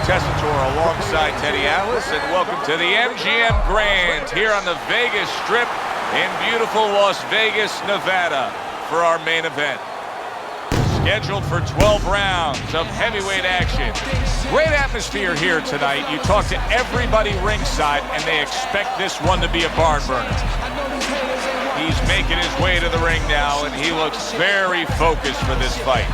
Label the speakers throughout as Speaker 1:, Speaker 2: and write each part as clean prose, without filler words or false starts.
Speaker 1: Tessitore alongside Teddy Atlas, and welcome to the MGM Grand here on the Vegas Strip in beautiful Las Vegas, Nevada for our main event. Scheduled for 12 rounds of heavyweight action. Great atmosphere here tonight. You talk to everybody ringside and they expect this one to be a barn burner. He's making his way to the ring now and he looks very focused for this fight.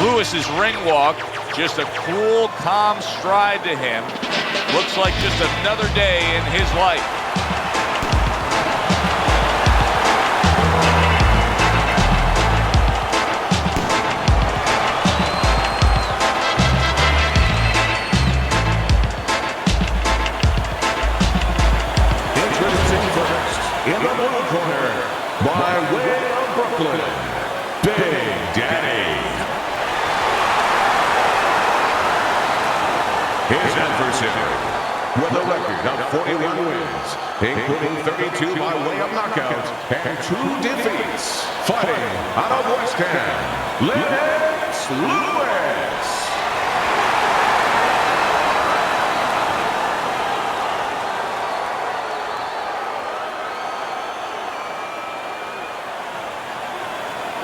Speaker 1: Lewis's ring walk, just a cool, calm stride to him. Looks like just another day in his life.
Speaker 2: Introducing first, in the blue corner, by way of Brooklyn, Big Daddy. His adversary, with a record of 41 wins, including 32 by way of knockout and 2 defeats, fighting out of West Ham, Lennox Lewis.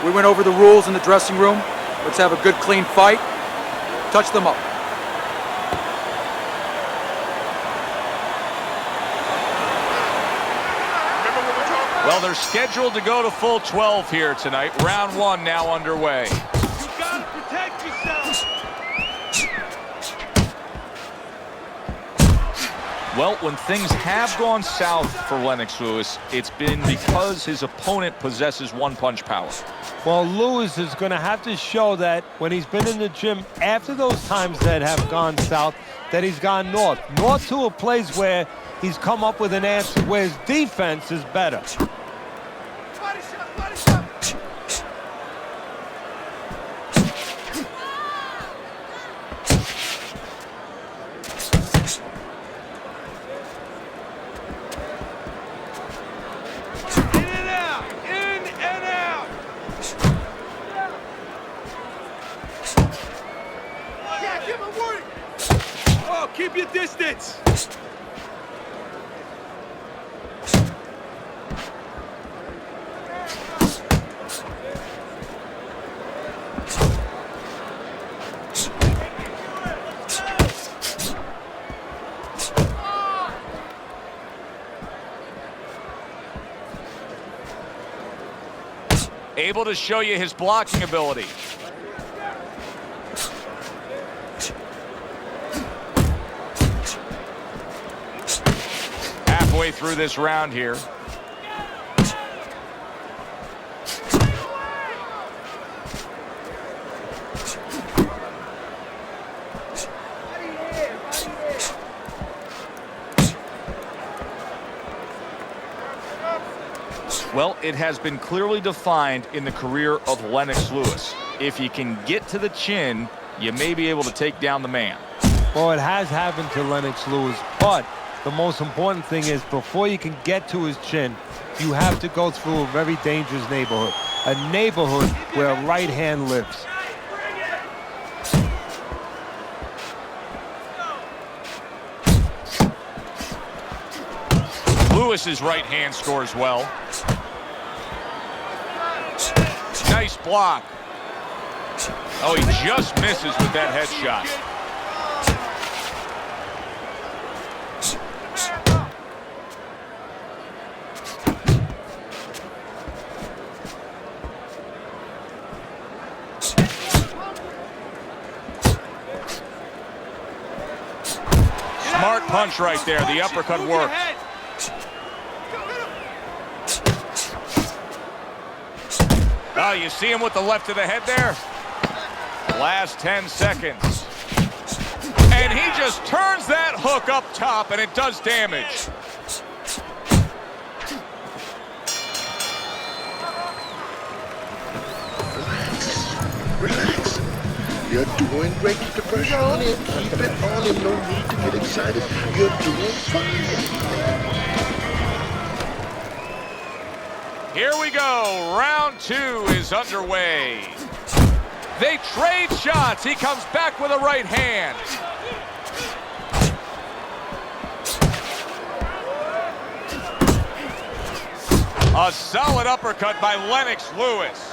Speaker 3: We went over the rules in the dressing room. Let's have a good, clean fight. Touch them up.
Speaker 1: Well, they're scheduled to go to full 12 here tonight. Round 1 now underway.
Speaker 4: You gotta protect yourself.
Speaker 1: Well, when things have gone south for Lennox Lewis, it's been because his opponent possesses one-punch power.
Speaker 4: Well, Lewis is going to have to show that when he's been in the gym after those times that have gone south, that he's gone north. North to a place where he's come up with an answer, where his defense is better.
Speaker 5: Body shot, body shot.
Speaker 4: In and out, in and out.
Speaker 5: Yeah, give him work.
Speaker 4: Oh, keep your distance.
Speaker 1: Able to show you his blocking ability. Halfway through this round here. Well, it has been clearly defined in the career of Lennox Lewis. If you can get to the chin, you may be able to take down the man.
Speaker 4: Well, it has happened to Lennox Lewis, but the most important thing is before you can get to his chin, you have to go through a very dangerous neighborhood. A neighborhood where a right hand lives.
Speaker 1: Lewis's right hand scores well. Nice block. Oh, he just misses with that headshot. Smart punch right there. The uppercut worked. Oh, you see him with the left of the head there? Last 10 seconds. And he just turns that hook up top, and it does damage.
Speaker 6: Relax. You're doing great. Keep the pressure on him. Keep it on him. No need to get excited. You're doing fine.
Speaker 1: Here we go. Round 2 is underway. They trade shots. He comes back with a right hand. A solid uppercut by Lennox Lewis.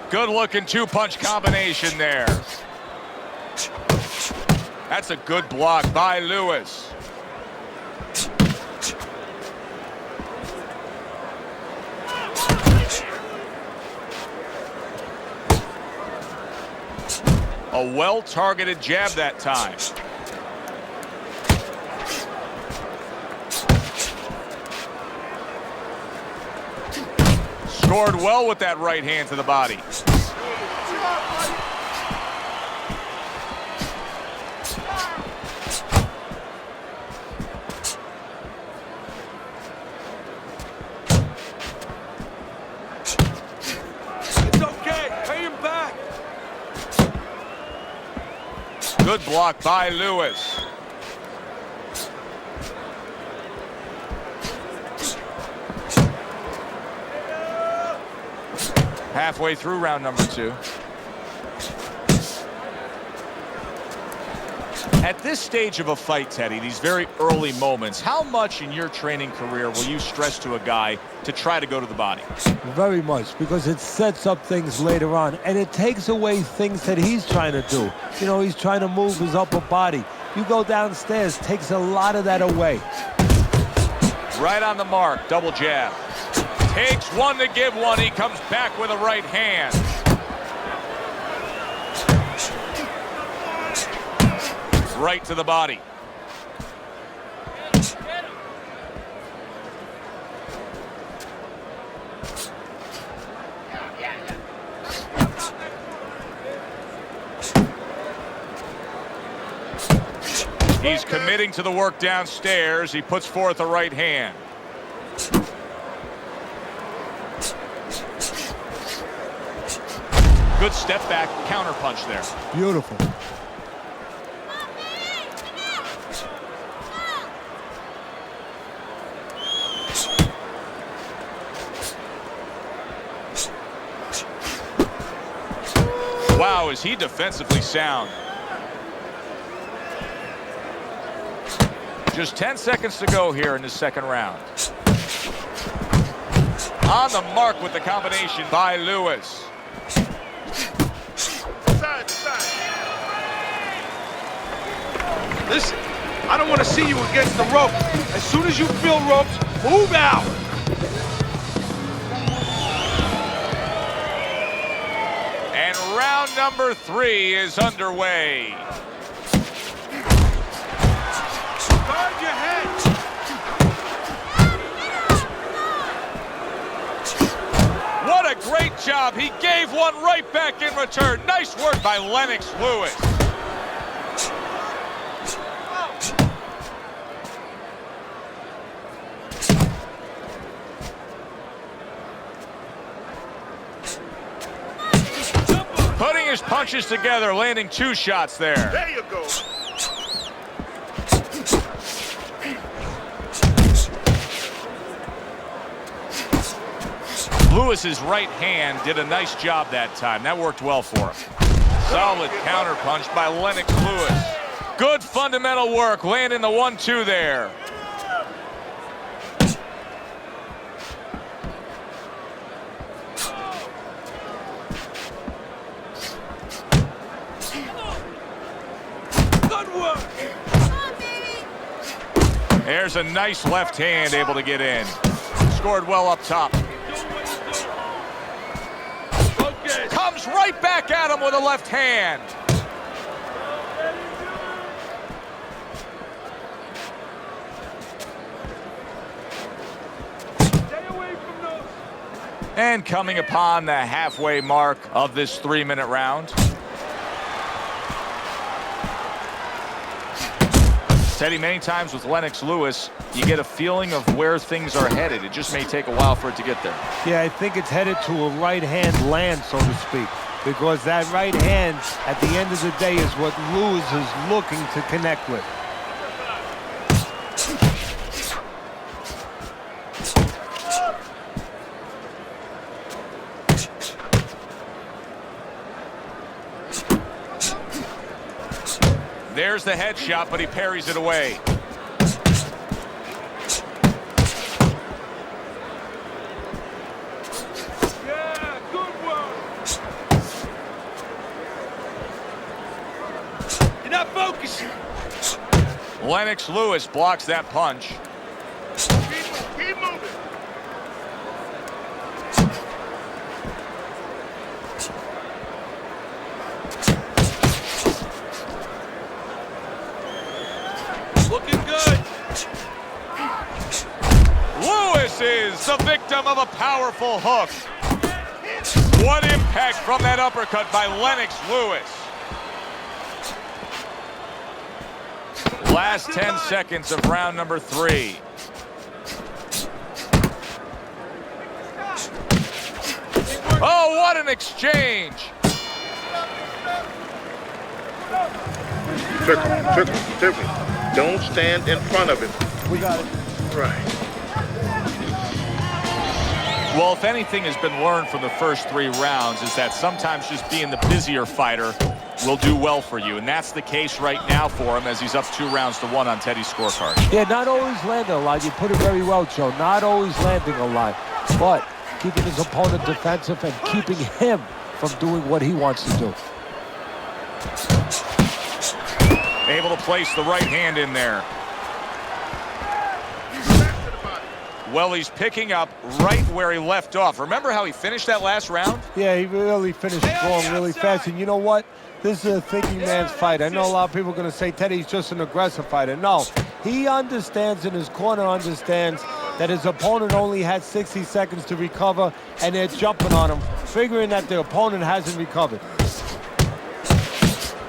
Speaker 1: Good-looking two-punch combination there. That's a good block by Lewis. A well-targeted jab that time. Scored well with that right hand to the body.
Speaker 5: It's okay. Pay him back.
Speaker 1: Good block by Lewis. Halfway through round number 2. At this stage of a fight, Teddy, these very early moments, how much in your training career will you stress to a guy to try to go to the body?
Speaker 4: Very much, because it sets up things later on, and it takes away things that he's trying to do. You know, he's trying to move his upper body. You go downstairs, takes a lot of that away.
Speaker 1: Right on the mark, double jab. Takes one to give one. He comes back with a right hand. Right to the body. He's committing to the work downstairs. He puts forth a right hand. Good step back counter punch there.
Speaker 4: Beautiful.
Speaker 1: Wow, is he defensively sound. Just 10 seconds to go here in the second round. On the mark with the combination by Lewis.
Speaker 5: Listen, I don't want to see you against the rope. As soon as you feel ropes, move out.
Speaker 1: And round number 3 is underway.
Speaker 5: Guard your head.
Speaker 1: What a great job. He gave one right back in return. Nice work by Lennox Lewis. Putting his punches together, landing 2 shots there.
Speaker 5: There you go.
Speaker 1: Lewis's right hand did a nice job that time. That worked well for him. Solid counter punch by Lennox Lewis. Good fundamental work, landing the 1-2 there.
Speaker 5: Good work.
Speaker 1: There's a nice left hand able to get in. Scored well up top. Comes right back at him with a left hand.
Speaker 5: Stay away from those.
Speaker 1: And coming upon the halfway mark of this 3-minute round. Teddy, many times with Lennox Lewis, you get a feeling of where things are headed. It just may take a while for it to get there.
Speaker 4: Yeah, I think it's headed to a right-hand land, so to speak. because that right hand, at the end of the day, is what Lewis is looking to connect with.
Speaker 1: There's the headshot, but he parries it away.
Speaker 5: Yeah, good one. You're not focusing.
Speaker 1: Lennox Lewis blocks that punch.
Speaker 6: Keep moving.
Speaker 5: Looking good.
Speaker 1: Lewis is the victim of a powerful hook. What impact from that uppercut by Lennox Lewis. Last 10 seconds of round number 3. Oh, what an exchange.
Speaker 6: Took him. Don't stand in front of him.
Speaker 4: We got it.
Speaker 6: Right.
Speaker 1: Well, if anything has been learned from the first 3 rounds is that sometimes just being the busier fighter will do well for you. And that's the case right now for him as he's up 2-1 on Teddy's scorecard.
Speaker 4: Yeah, not always landing a lot. You put it very well, Joe. Not always landing a lot, but keeping his opponent defensive and keeping him from doing what he wants to do.
Speaker 1: Able to place the right hand in there. Well, he's picking up right where he left off. Remember how he finished that last round?
Speaker 4: Yeah, he really finished strong, really fast. And you know what? This is a thinking man's fight. I know a lot of people are going to say Teddy's just an aggressive fighter. No, he understands, and his corner understands, that his opponent only had 60 seconds to recover, and they're jumping on him, figuring that the opponent hasn't recovered.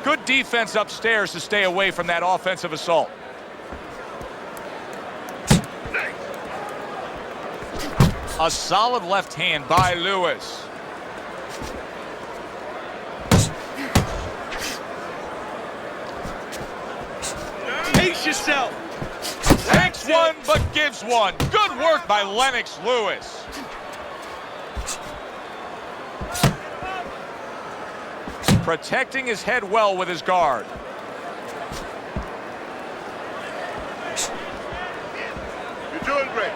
Speaker 1: Good defense upstairs to stay away from that offensive assault. A solid left hand by Lewis.
Speaker 5: Pace yourself.
Speaker 1: Takes one, but gives one. Good work by Lennox Lewis. Protecting his head well with his guard.
Speaker 6: You're doing great.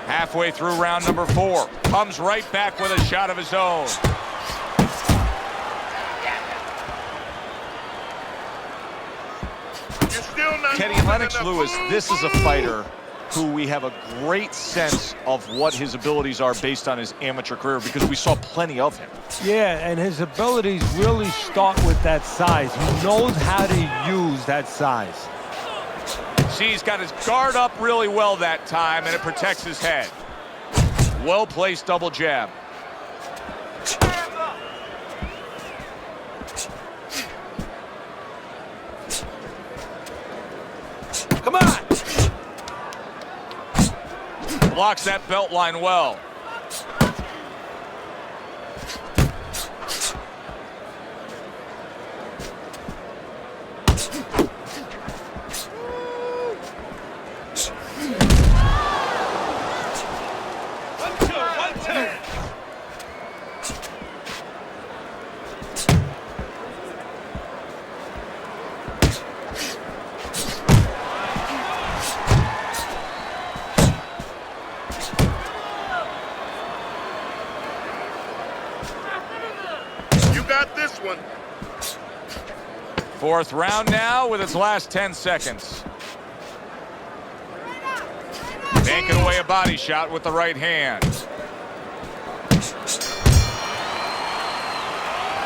Speaker 1: Halfway through round number 4. Comes right back with a shot of his own.
Speaker 6: You're still not
Speaker 1: Teddy
Speaker 6: moving
Speaker 1: Lennox
Speaker 6: enough.
Speaker 1: Lewis, this is a fighter who we have a great sense of what his abilities are based on his amateur career because we saw plenty of him.
Speaker 4: Yeah, and his abilities really start with that size. He knows how to use that size.
Speaker 1: See, he's got his guard up really well that time, and it protects his head. Well-placed double jab.
Speaker 5: Come on.
Speaker 1: Blocks that belt line well.
Speaker 6: This one.
Speaker 1: 4th round now with its last 10 seconds. Making away a body shot with the right hand.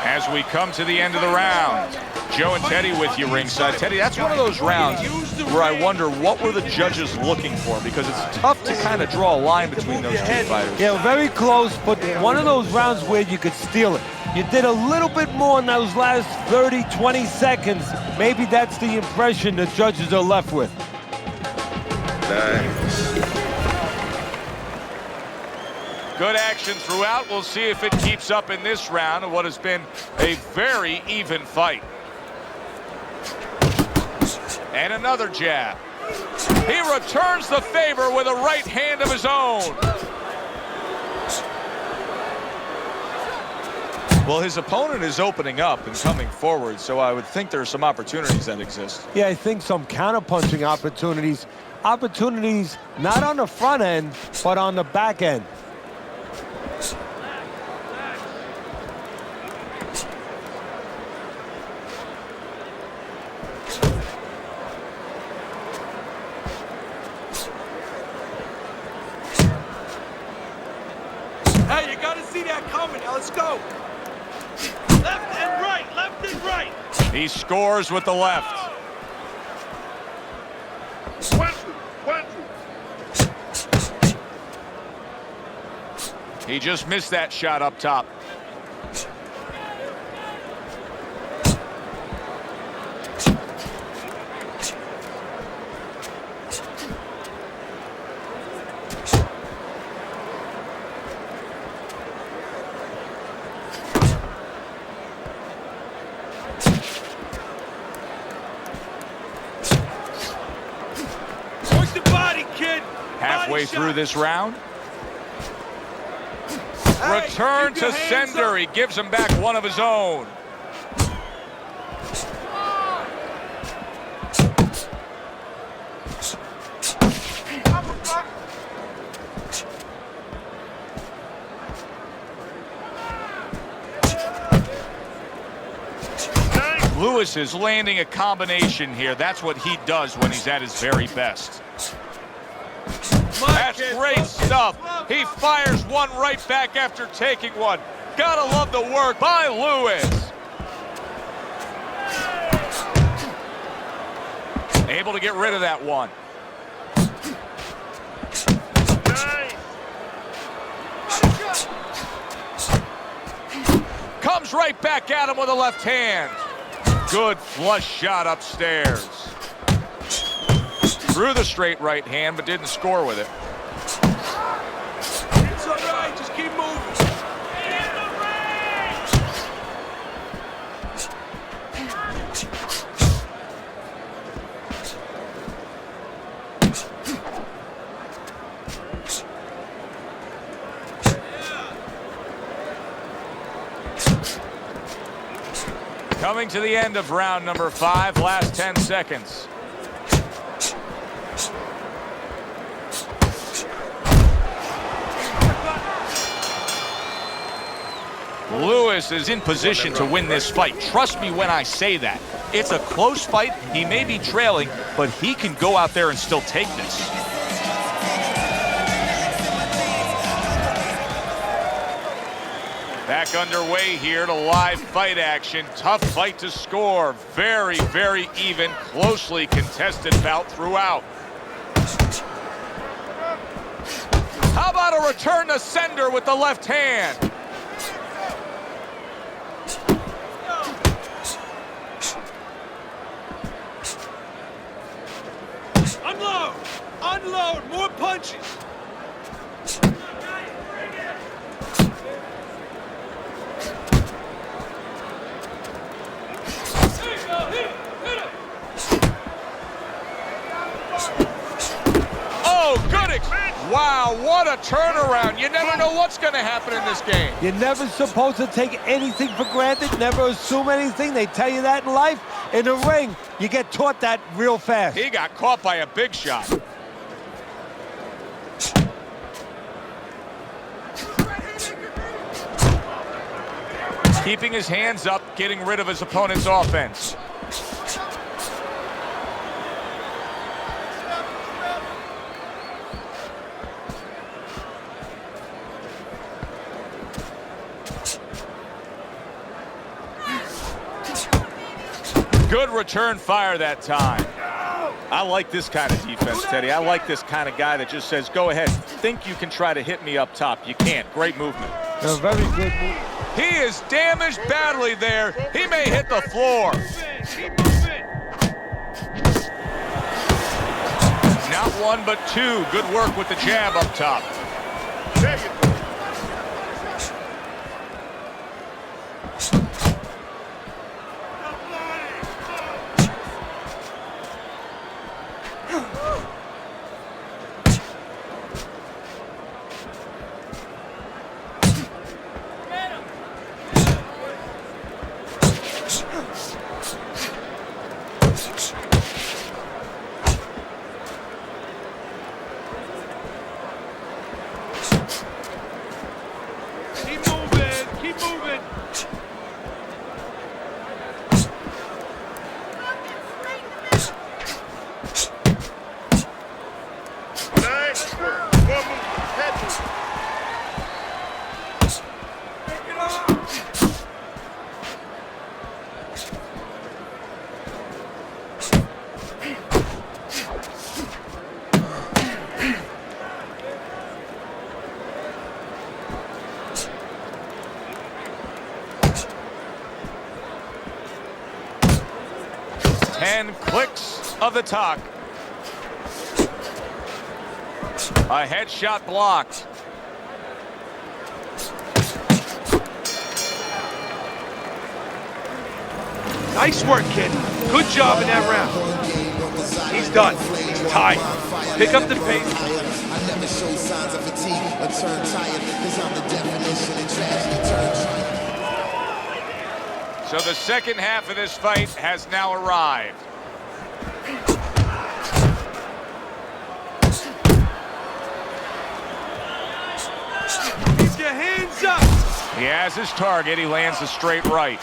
Speaker 1: As we come to the end of the round, Joe and Teddy with you ringside. Teddy, that's one of those rounds where I wonder what were the judges looking for, because it's tough to kind of draw a line between those two fighters.
Speaker 4: Yeah, very close, but one of those rounds where you could steal it. You did a little bit more in those last 30, 20 seconds. Maybe that's the impression the judges are left with.
Speaker 1: Good action throughout. We'll see if it keeps up in this round of what has been a very even fight. And another jab. He returns the favor with a right hand of his own. Well, his opponent is opening up and coming forward, so I would think there are some opportunities that exist.
Speaker 4: Yeah, I think some counterpunching opportunities. Opportunities not on the front end, but on the back end.
Speaker 5: Hey, you gotta see that coming. Now let's go. Left and right, left and right.
Speaker 1: He scores with the left. He just missed that shot up top.
Speaker 5: Work the body, kid.
Speaker 1: Halfway through this round.
Speaker 5: Hey,
Speaker 1: Return
Speaker 5: keep your
Speaker 1: to
Speaker 5: hands
Speaker 1: sender.
Speaker 5: up.
Speaker 1: He gives him back one of his own. Lewis is landing a combination here. That's what he does when he's at his very best. That's great stuff. He fires one right back after taking one. Gotta love the work by Lewis. Able to get rid of that one. Comes right back at him with a left hand. Good flush shot upstairs. Threw the straight right hand, but didn't score with it.
Speaker 5: It's all right, just keep moving.
Speaker 1: Coming to the end of round number 5, last 10 seconds. Lewis is in position to win this fight. Trust me when I say that. It's a close fight. He may be trailing, but he can go out there and still take this. Back underway here to live fight action. Tough fight to score. Very, very even, closely contested bout throughout. How about a return to sender with the left hand?
Speaker 5: Unload! Unload! More punches!
Speaker 1: Oh, good. Wow, what a turnaround. You never know what's going to happen in this game.
Speaker 4: You're never supposed to take anything for granted, never assume anything. They tell you that in life. In the ring, you get taught that real fast.
Speaker 1: He got caught by a big shot. Keeping his hands up, getting rid of his opponent's offense. Good return fire that time. I like this kind of defense, Teddy. I like this kind of guy that just says, go ahead, think you can try to hit me up top. You can't. Great movement.
Speaker 4: A very good move.
Speaker 1: He is damaged badly there. He may hit the floor.
Speaker 5: Keep moving!
Speaker 1: Not one, but two. Good work with the jab up top. 10 clicks of the talk. A headshot blocked.
Speaker 5: Nice work, kid. Good job in that round. He's done. He's tied. Pick up the pace.
Speaker 7: I never show signs of fatigue or turn tired, because I'm the definition of tragedy turned triumph.
Speaker 1: So the second half of this fight has now arrived.
Speaker 5: Keep your hands up.
Speaker 1: He has his target. He lands a straight right.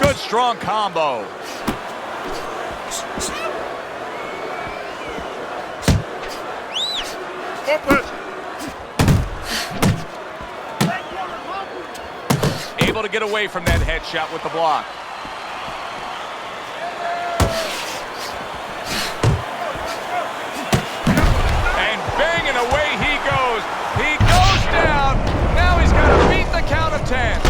Speaker 1: Good strong combo. Able to get away from that headshot with the block. And banging away he goes. He goes down. Now he's got to beat the count of 10.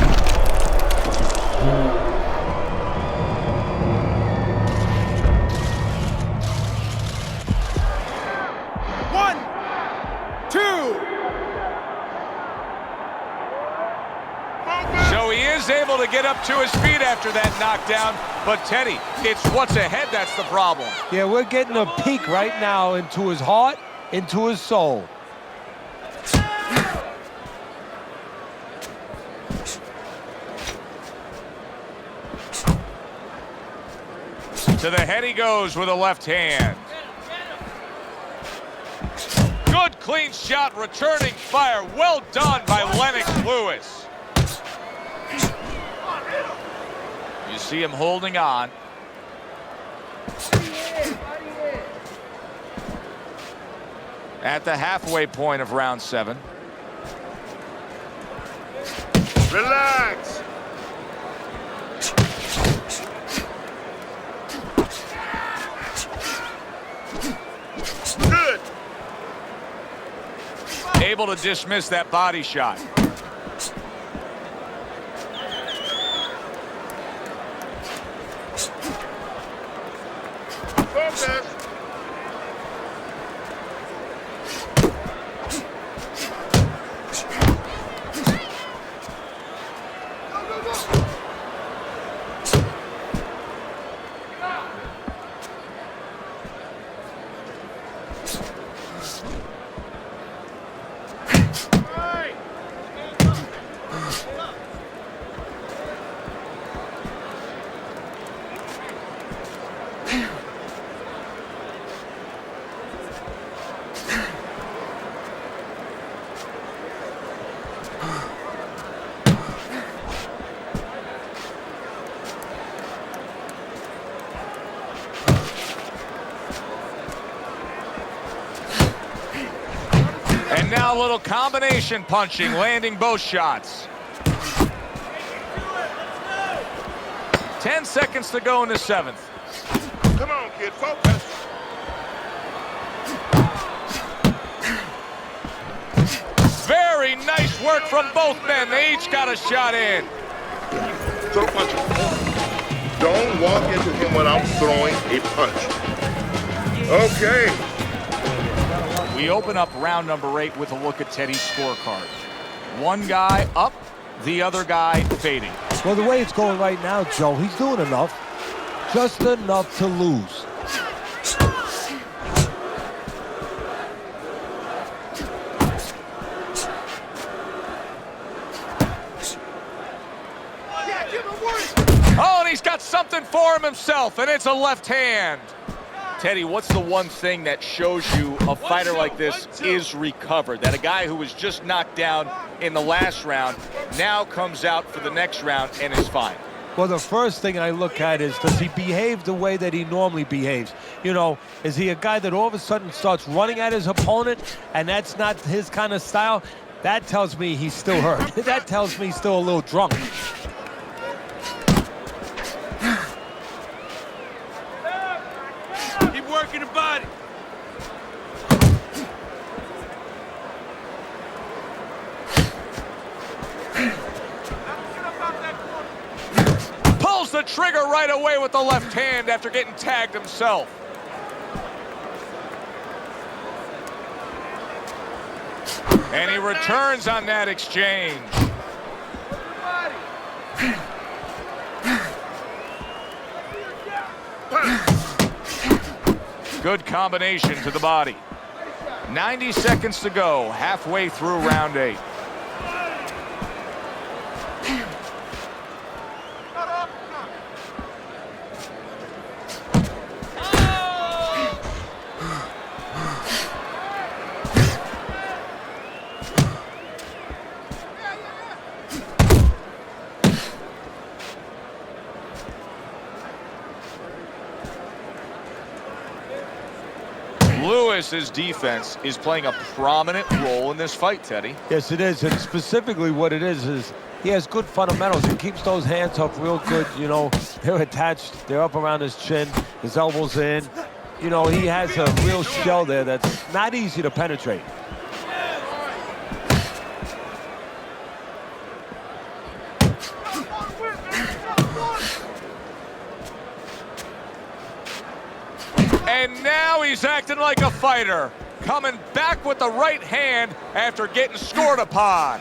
Speaker 1: So he is able to get up to his feet after that knockdown. But Teddy, it's what's ahead that's the problem.
Speaker 4: Yeah, we're getting a peek right now into his heart, into his soul.
Speaker 1: To the head he goes with a left hand. Good clean shot, returning fire. Well done by Lennox Lewis. You see him holding on. At the halfway point of round 7.
Speaker 5: Relax. Good.
Speaker 1: Able to dismiss that body shot.
Speaker 5: Focus.
Speaker 1: And now a little combination punching, landing both shots. 10 seconds to go in the 7th.
Speaker 5: Come on, kid, focus.
Speaker 1: Very nice work from both men. They each got a shot in.
Speaker 8: Throw punch. Don't walk into him without throwing a punch. Okay.
Speaker 1: We open up round number 8 with a look at Teddy's scorecard. One guy up, the other guy fading.
Speaker 4: Well, the way it's going right now, Joe, he's doing enough. just enough to lose.
Speaker 1: Oh, and he's got something for him himself, and it's a left hand. Teddy, what's the one thing that shows you a fighter like this is recovered? That a guy who was just knocked down in the last round now comes out for the next round and is fine?
Speaker 4: Well, the first thing I look at is, does he behave the way that he normally behaves? You know, is he a guy that all of a sudden starts running at his opponent, and that's not his kind of style? That tells me he's still hurt. That tells me he's still a little drunk.
Speaker 5: Keep working the body.
Speaker 1: Pulls the trigger right away with the left hand after getting tagged himself. And he returns on that exchange. Good combination to the body. 90 seconds to go, halfway through round 8. Lewis's defense is playing a prominent role in this fight, Teddy.
Speaker 4: Yes, it is, and specifically what it is he has good fundamentals. He keeps those hands up real good. You know, they're attached, they're up around his chin, his elbows in. You know, he has a real shell there that's not easy to penetrate.
Speaker 1: And now he's acting like a fighter, coming back with the right hand after getting scored upon.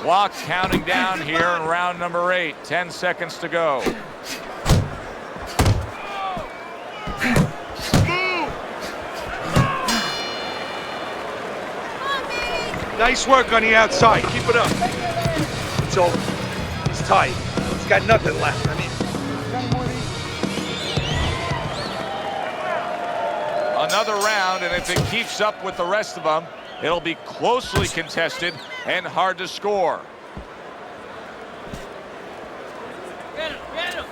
Speaker 1: Clock counting down here in round number 8. 10 seconds to go.
Speaker 5: Nice work on the outside. Keep it up. It's over. He's tight. He's got nothing left. I mean,
Speaker 1: another round, and if it keeps up with the rest of them, it'll be closely contested and hard to score.
Speaker 9: Get him, get him.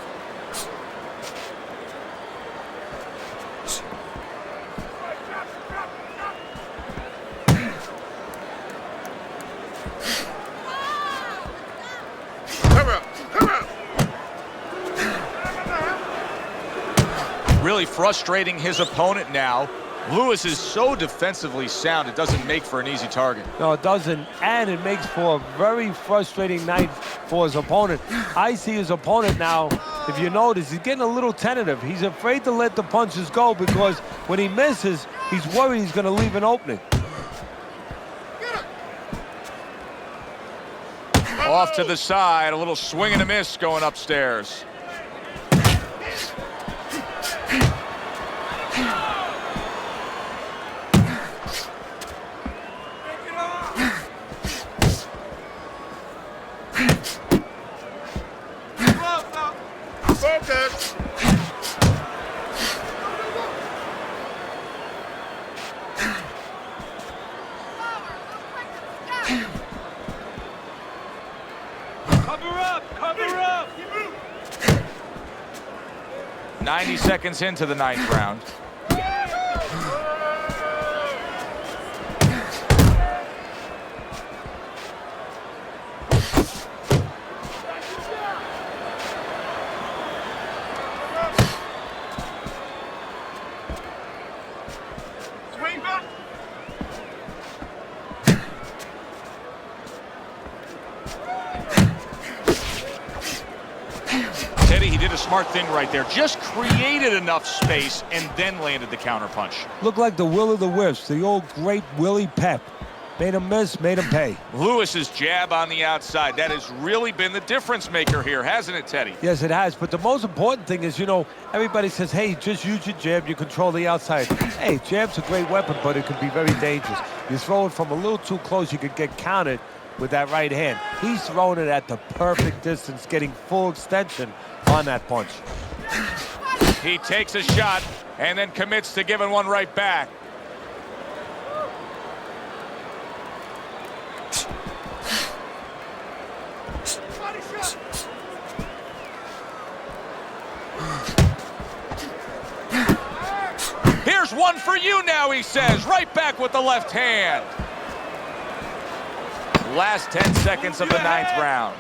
Speaker 1: Really frustrating his opponent now. Lewis is so defensively sound, it doesn't make for an easy target.
Speaker 4: No, it doesn't, and it makes for a very frustrating night for his opponent. I see his opponent now, if you notice, he's getting a little tentative. He's afraid to let the punches go because when he misses, he's worried he's going to leave an opening.
Speaker 1: Off to the side, a little swing and a miss going upstairs.
Speaker 8: Focus.
Speaker 5: cover up, cover up.
Speaker 1: 90 seconds into the 9th round.
Speaker 8: Swing back.
Speaker 1: did a smart thing right there. Just created enough space and then landed the counterpunch.
Speaker 4: Looked like the will of the wisps, the old great Willie Pep. Made him miss, made him pay.
Speaker 1: Lewis's jab on the outside. That has really been the difference maker here, hasn't it, Teddy?
Speaker 4: Yes, it has. But the most important thing is, you know, everybody says, hey, just use your jab, you control the outside. Hey, jab's a great weapon, but it can be very dangerous. You throw it from a little too close, you could get countered with that right hand. He's throwing it at the perfect distance, getting full extension on that punch.
Speaker 1: He takes a shot and then commits to giving one right back. Here's one for you now, he says. Right back with the left hand. Last 10 seconds of the 9th round.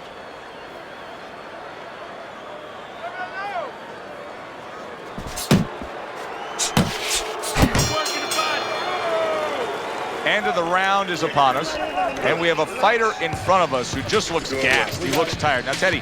Speaker 1: End of the round is upon us, and we have a fighter in front of us who just looks gassed. He looks tired. Now, Teddy,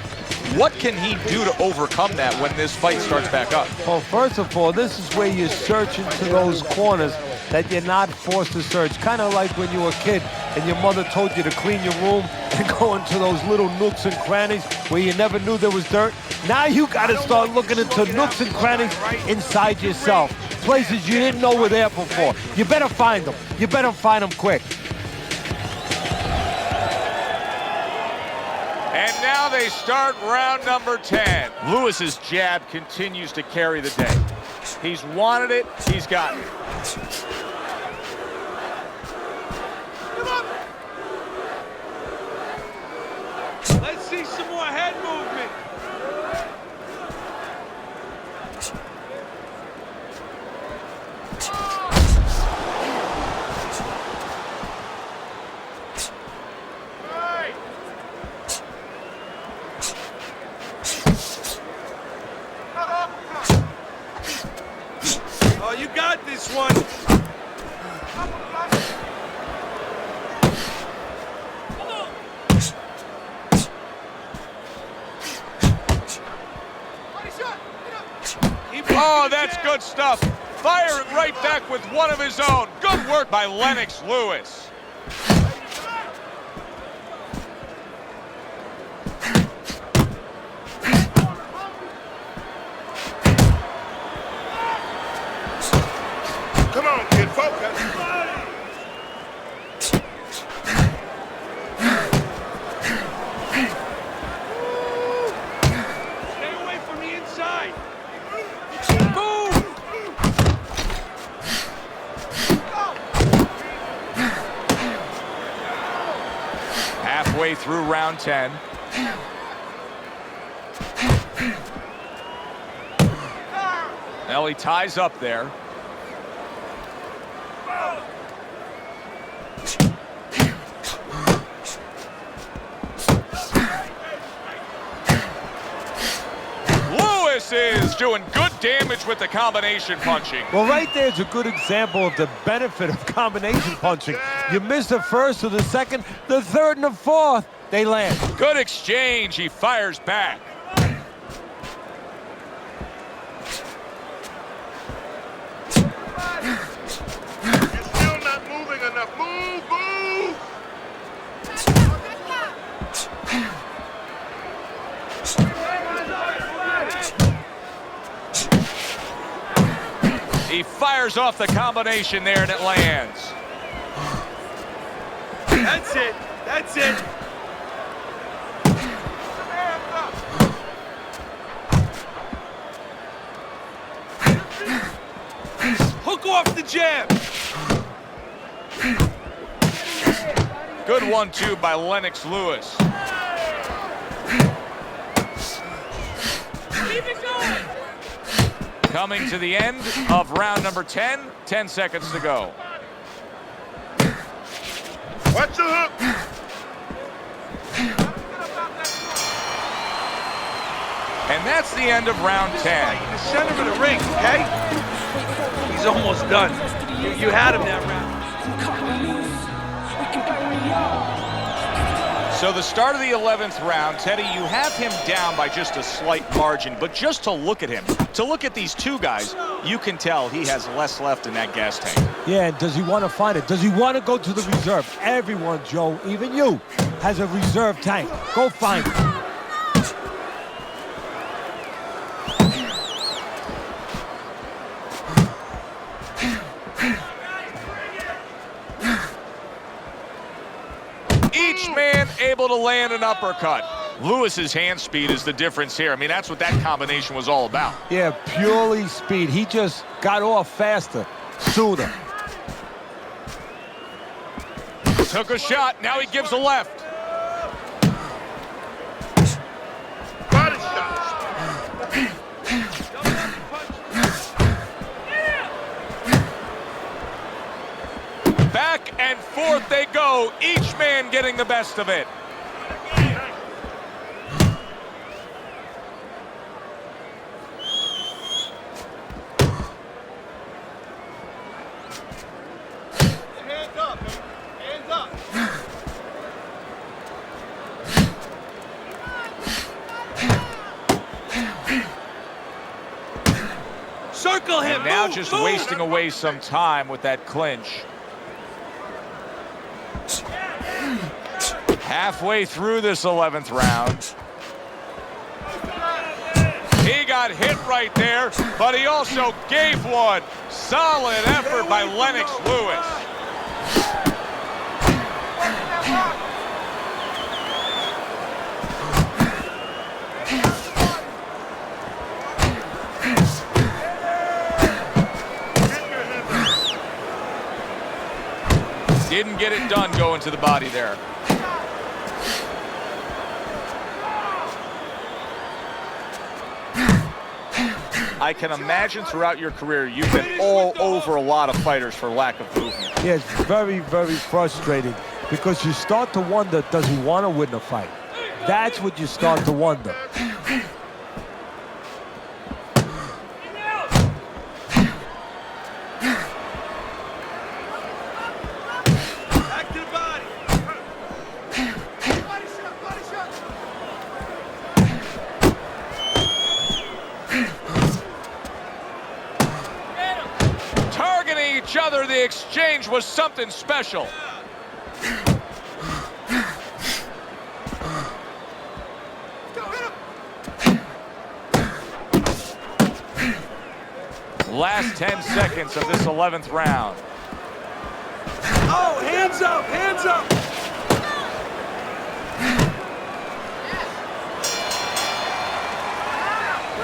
Speaker 1: what can he do to overcome that when this fight starts back up?
Speaker 4: Well, first of all, this is where you search into those corners that you're not forced to search. Kind of like when you were a kid and your mother told you to clean your room and go into those little nooks and crannies where you never knew there was dirt. Now you got to start looking into nooks and crannies inside yourself. Places you didn't know were there before. You better find them. You better find them quick.
Speaker 1: And now they start round number 10. Lewis's jab continues to carry the day. He's wanted it, he's gotten it.
Speaker 5: Let's see some more head movement. Oh, you got this one.
Speaker 1: Oh, that's good stuff. Firing right back with one of his own. Good work by Lennox Lewis.
Speaker 6: Come on, kid, focus.
Speaker 5: Stay away from the inside.
Speaker 1: Halfway through round 10. Now he ties up there. Lewis is doing good damage with the combination punching.
Speaker 4: Well, right there's a good example of the benefit of combination punching. You miss the first or the second, the third and the fourth, they land.
Speaker 1: Good exchange. He fires back.
Speaker 6: You're still not moving enough. Move, move!
Speaker 1: He fires off the combination there and it lands.
Speaker 5: That's it. That's it. Hook off the jab.
Speaker 1: Good 1-2 by Lennox Lewis.
Speaker 9: Keep it going.
Speaker 1: Coming to the end of round number 10. 10 seconds to go.
Speaker 6: Watch the hook.
Speaker 1: And that's the end of round 10.
Speaker 5: In the center of the ring, okay? He's almost done. You had him that round.
Speaker 1: So the start of the 11th round, Teddy, you have him down by just a slight margin, but just to look at him, to look at these two guys, you can tell he has less left in that gas tank.
Speaker 4: Yeah, and does he want to find it? Does he want to go to the reserve? Everyone, Joe, even you, has a reserve tank. Go find it.
Speaker 1: Each man able to land an uppercut. Lewis's hand speed is the difference here. I mean, that's what that combination was all about.
Speaker 4: Yeah, purely speed. He just got off faster, sooner.
Speaker 1: Took a shot, now he gives a left.
Speaker 5: Body shot.
Speaker 1: Back and forth they go, each man getting the best of it.
Speaker 8: Hands up, man. Hands up.
Speaker 5: Circle him.
Speaker 1: And now
Speaker 5: move,
Speaker 1: just
Speaker 5: move.
Speaker 1: wasting away some time with that clinch. Halfway through this 11th round. He got hit right there, but he also gave one. Solid effort by Lennox Lewis. Didn't get it done going to the body there. I can imagine throughout your career you've been all over a lot of fighters for lack of movement.
Speaker 4: Yeah, it's very, very frustrating because you start to wonder, does he want to win the fight? That's what you start to wonder.
Speaker 5: Back to the body.
Speaker 8: Body shot, body shot.
Speaker 1: Targeting each other, the exchange was something special. Last 10 seconds of this 11th round.
Speaker 5: Oh, hands up, hands up.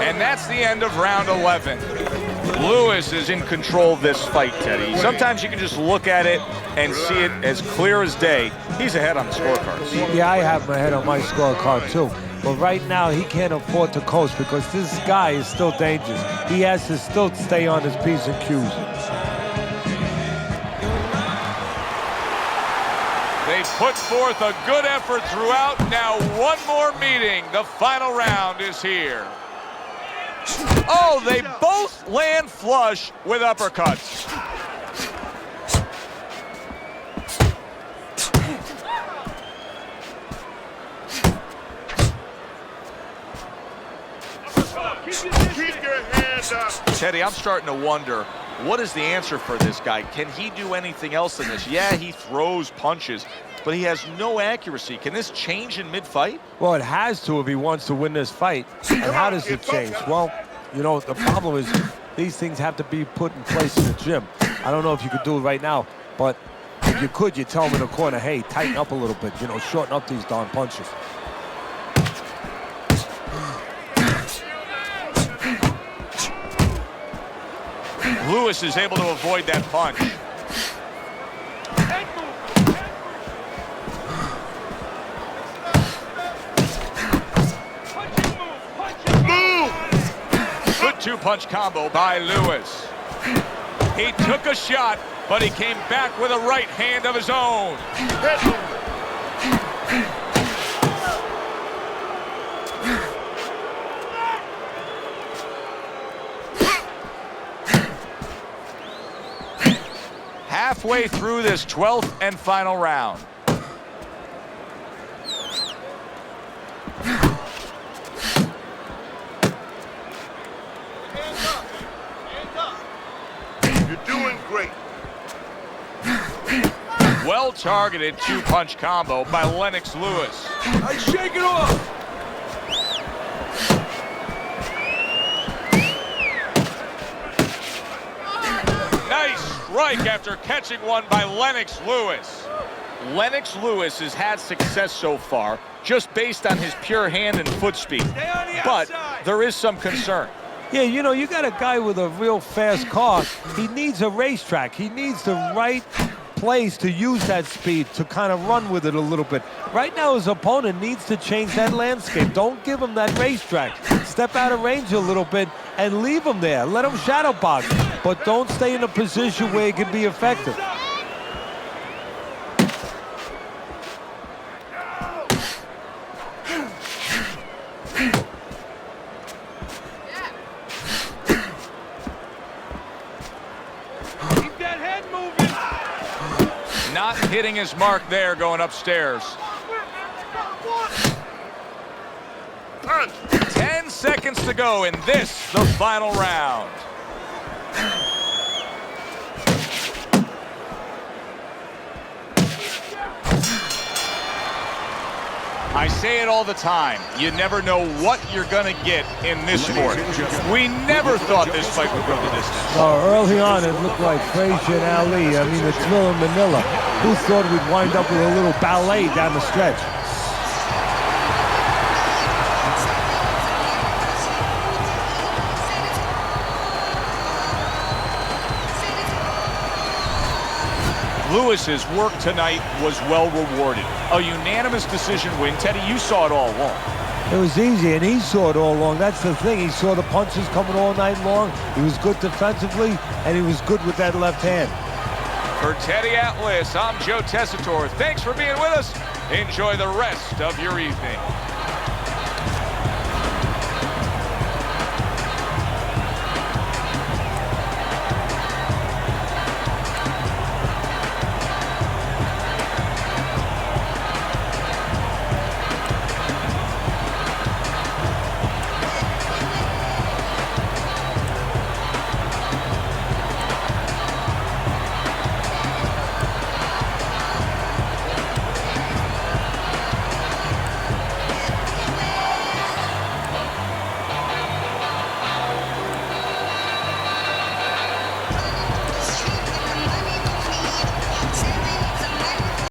Speaker 1: And that's the end of round 11. Lewis is in control of this fight, Teddy. Sometimes you can just look at it and see it as clear as day. He's ahead on the scorecards.
Speaker 4: Yeah, I have my head on my scorecard too. But right now, he can't afford to coast because this guy is still dangerous. He has to still stay on his P's and Q's.
Speaker 1: They put forth a good effort throughout. Now one more meeting. The final round is here. Oh, they both land flush with uppercuts.
Speaker 8: Keep your hands up.
Speaker 1: Teddy, I'm starting to wonder, what is the answer for this guy? Can he do anything else than this? Yeah, he throws punches, but he has no accuracy. Can this change in mid-fight?
Speaker 4: Well, it has to if he wants to win this fight. And how does it change? Well, you know, the problem is these things have to be put in place in the gym. I don't know if you could do it right now, but if you could, you tell him in the corner, hey, tighten up a little bit, you know, shorten up these darn punches.
Speaker 1: Lewis is able to avoid that punch. Good two-punch combo by Lewis. He took a shot, but he came back with a right hand of his own. Halfway through this 12th and final round. targeted two-punch combo by Lennox Lewis.
Speaker 5: I shake it off.
Speaker 1: Nice strike after catching one by Lennox Lewis. Lennox Lewis has had success so far just based on his pure hand and foot speed. But there is some concern.
Speaker 4: Yeah, you know, you got a guy with a real fast car. He needs a racetrack. He needs the right place to use that speed to kind of run with it a little bit. Right now, his opponent needs to change that landscape. Don't give him that racetrack. Step out of range a little bit and leave him there. Let him shadow box, but don't stay in a position where he can be effective.
Speaker 1: Not hitting his mark there going upstairs. 10 seconds to go in this, the final round. I say it all the time. You never know what you're going to get in this sport. We never thought this fight would go the distance.
Speaker 4: Early on, it looked like Frazier and Ali. I mean, the thrill in Manila. Who thought we'd wind up with a little ballet down the stretch?
Speaker 1: Lewis's work tonight was well rewarded. A unanimous decision win. Teddy, you saw it all along.
Speaker 4: It was easy, and he saw it all along. That's the thing. He saw the punches coming all night long. He was good defensively, and he was good with that left hand.
Speaker 1: For Teddy Atlas, I'm Joe Tessitore. Thanks for being with us. Enjoy the rest of your evening.